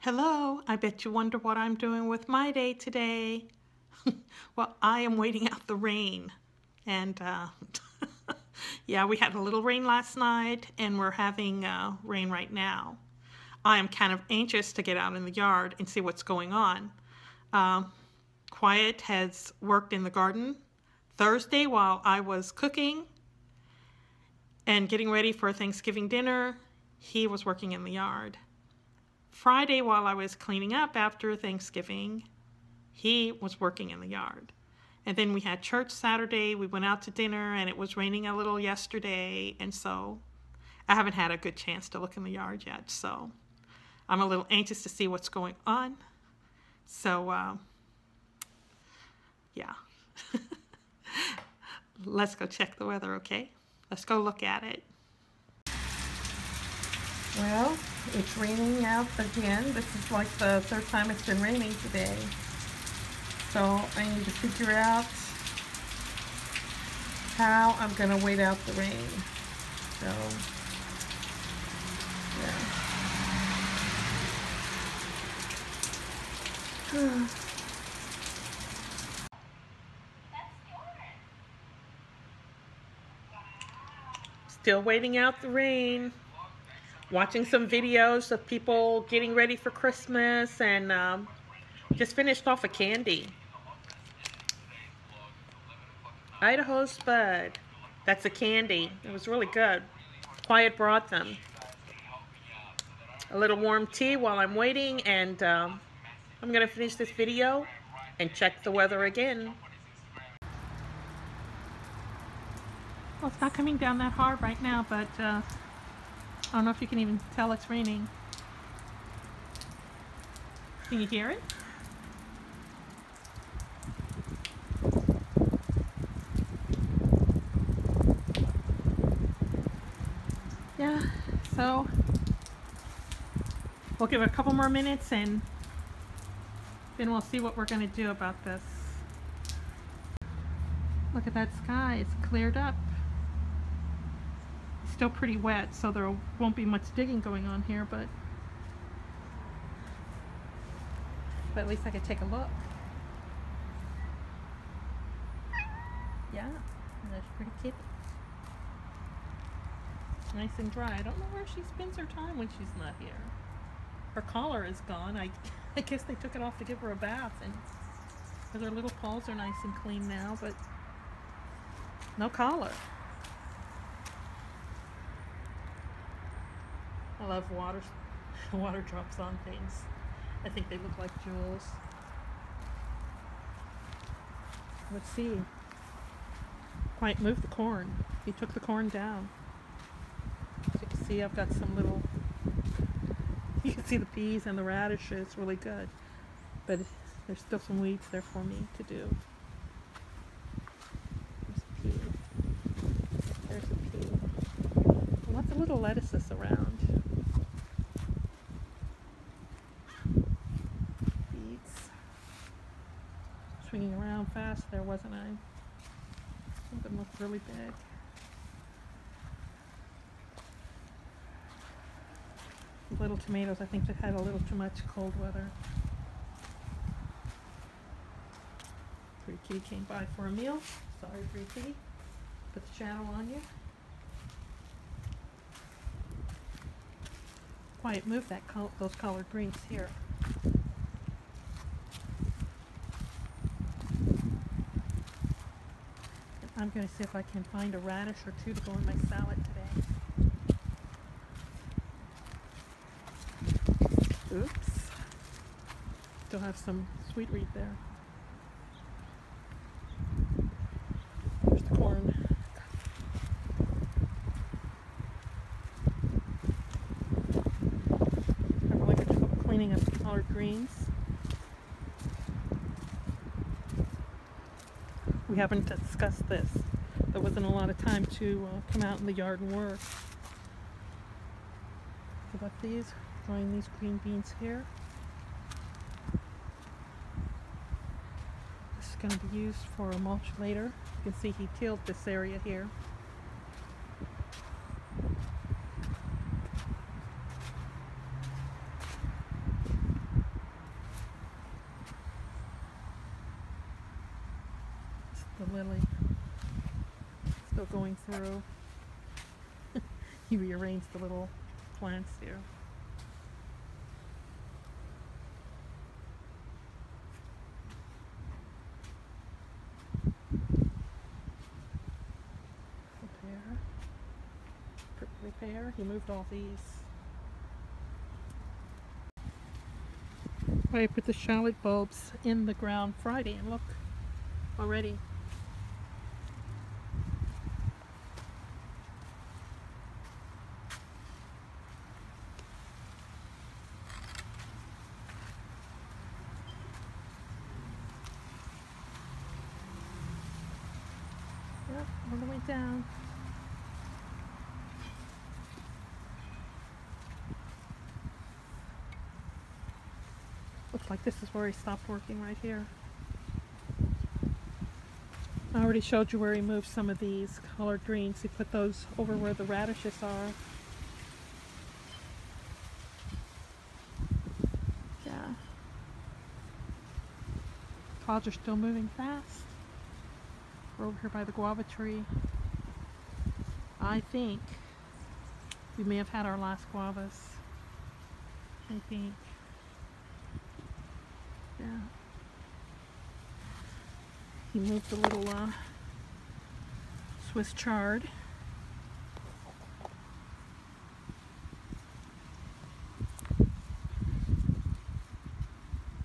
Hello, I bet you wonder what I'm doing with my day today. Well, I am waiting out the rain. And yeah, we had a little rain last night and we're having rain right now. I am kind of anxious to get out in the yard and see what's going on. Quiet has worked in the garden Thursday while I was cooking and getting ready for Thanksgiving dinner. He was working in the yard. Friday, while I was cleaning up after Thanksgiving, he was working in the yard. And then we had church Saturday. We went out to dinner and it was raining a little yesterday. And so I haven't had a good chance to look in the yard yet. So I'm a little anxious to see what's going on. So yeah. Let's go check the weather, okay? Let's go look at it. Well, it's raining out again. This is like the third time it's been raining today. So I need to figure out how I'm going to wait out the rain. So, yeah. Still waiting out the rain. Watching some videos of people getting ready for Christmas and just finished off a candy. Idaho Spud. That's a candy. It was really good. Quiet brought them. A little warm tea while I'm waiting, and I'm going to finish this video and check the weather again. Well, it's not coming down that hard right now, but I don't know if you can even tell it's raining. Can you hear it? Yeah, so we'll give it a couple more minutes and then we'll see what we're going to do about this. Look at that sky, it's cleared up. Still pretty wet, so there won't be much digging going on here, but at least I could take a look. Yeah, that's pretty cute. It's nice and dry. I don't know where she spends her time when she's not here. Her collar is gone. I guess they took it off to give her a bath, and because her little paws are nice and clean now, but no collar. I love water drops on things. I think they look like jewels. Let's see. Quiet moved the corn. He took the corn down. As you can see, I've got some little, you can see the peas and the radishes really good. But there's still some weeds there for me to do. There's a pea. There's a pea. Lots of little lettuces around. Swinging around fast there, wasn't I? Something looked really big. Little tomatoes, I think they had a little too much cold weather. Pretty kitty came by for a meal. Sorry, pretty kitty. Put the shadow on you. Quiet, move that those collard greens here. I'm going to see if I can find a radish or two to go in my salad today. Oops. Still have some sweetweed there. There's the corn. I'm really good cleaning up the collard greens. We haven't discussed this. There wasn't a lot of time to come out in the yard and work. Give up these, drying these green beans here. This is going to be used for a mulch later. You can see he tilled this area here. The lily. Still going through. He rearranged the little plants here. Repair. He moved all these. I put the shallot bulbs in the ground Friday, and look, already. Yep, all the way down. Looks like this is where he stopped working, right here. I already showed you where he moved some of these collard greens. He put those over where the radishes are. Yeah. Clouds are still moving fast. We're over here by the guava tree. I think we may have had our last guavas. I think. Yeah. He moved a little Swiss chard.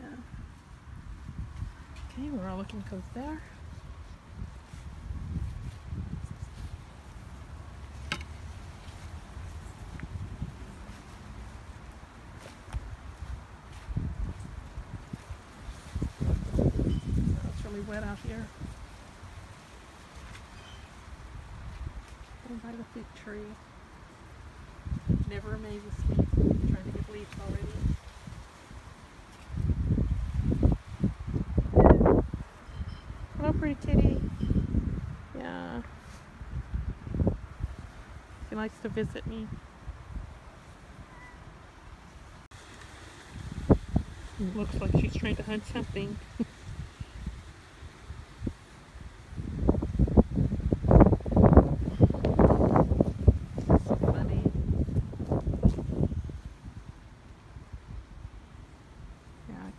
Yeah. Okay, we're all looking close there. Wet out here. Over by the fig tree. Never amazes me. I'm trying to get leaves already. Hello, pretty kitty. Yeah. She likes to visit me. It looks like she's trying to hunt something.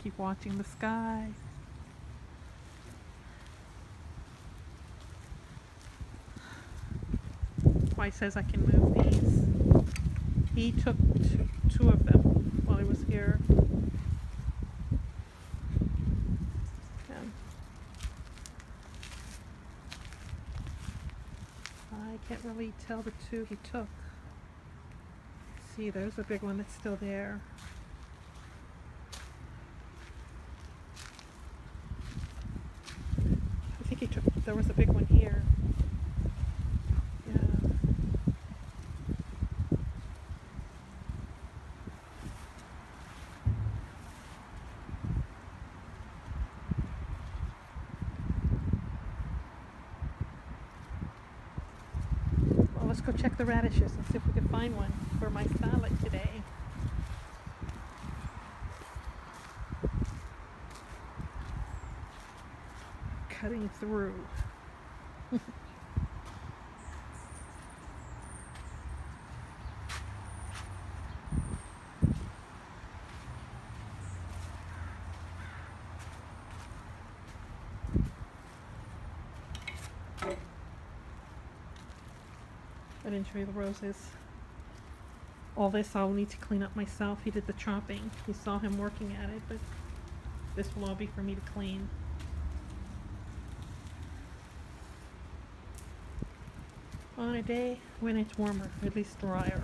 Keep watching the sky. Why he says I can move these. He took two of them while he was here. Yeah. I can't really tell the two he took. See, there's a big one that's still there. There was a big one here. Yeah. Well, let's go check the radishes and see if we can find one for my salad today. Cutting through. I didn't show you the roses. All this I'll need to clean up myself. He did the chopping. You saw him working at it, but this will all be for me to clean. On a day when it's warmer, at least drier.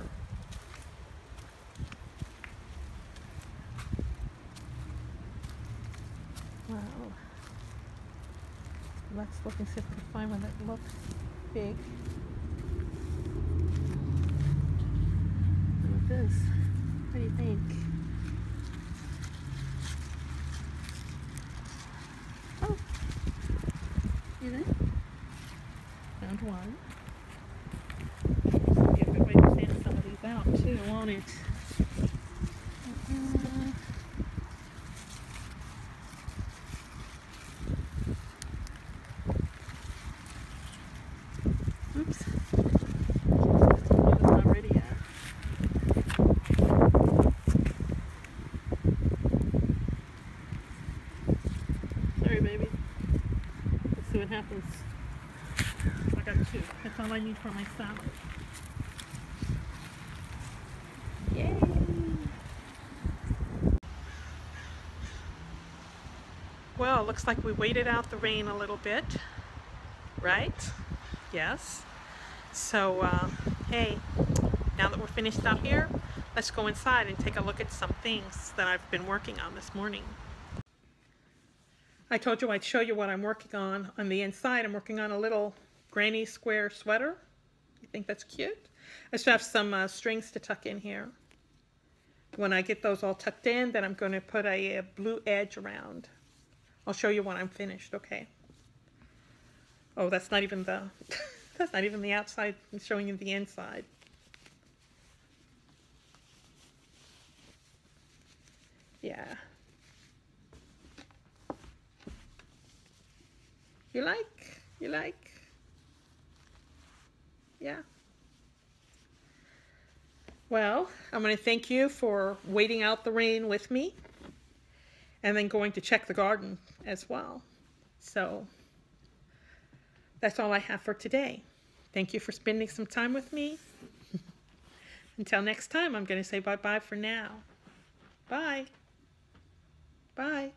Wow. Let's look and see if we can find one that looks big. Look at this. What do you think? Oh! See that? Found one. Be a good way to sand some of these out too, won't it? tomatoes. I got 2. That's all I need for my salad. Yay! Well, looks like we waited out the rain a little bit, right? Yes. So, hey, now that we're finished out here, let's go inside and take a look at some things that I've been working on this morning. I told you I'd show you what I'm working on. On the inside, I'm working on a little granny square sweater. You think that's cute? I should have some strings to tuck in here. When I get those all tucked in, then I'm going to put a blue edge around. I'll show you when I'm finished, okay? Oh, that's not even the that's not even the outside. I'm showing you the inside. Yeah. You like? You like? Yeah. Well, I'm going to thank you for waiting out the rain with me and then going to check the garden as well. So that's all I have for today. Thank you for spending some time with me. Until next time, I'm going to say bye-bye for now. Bye. Bye.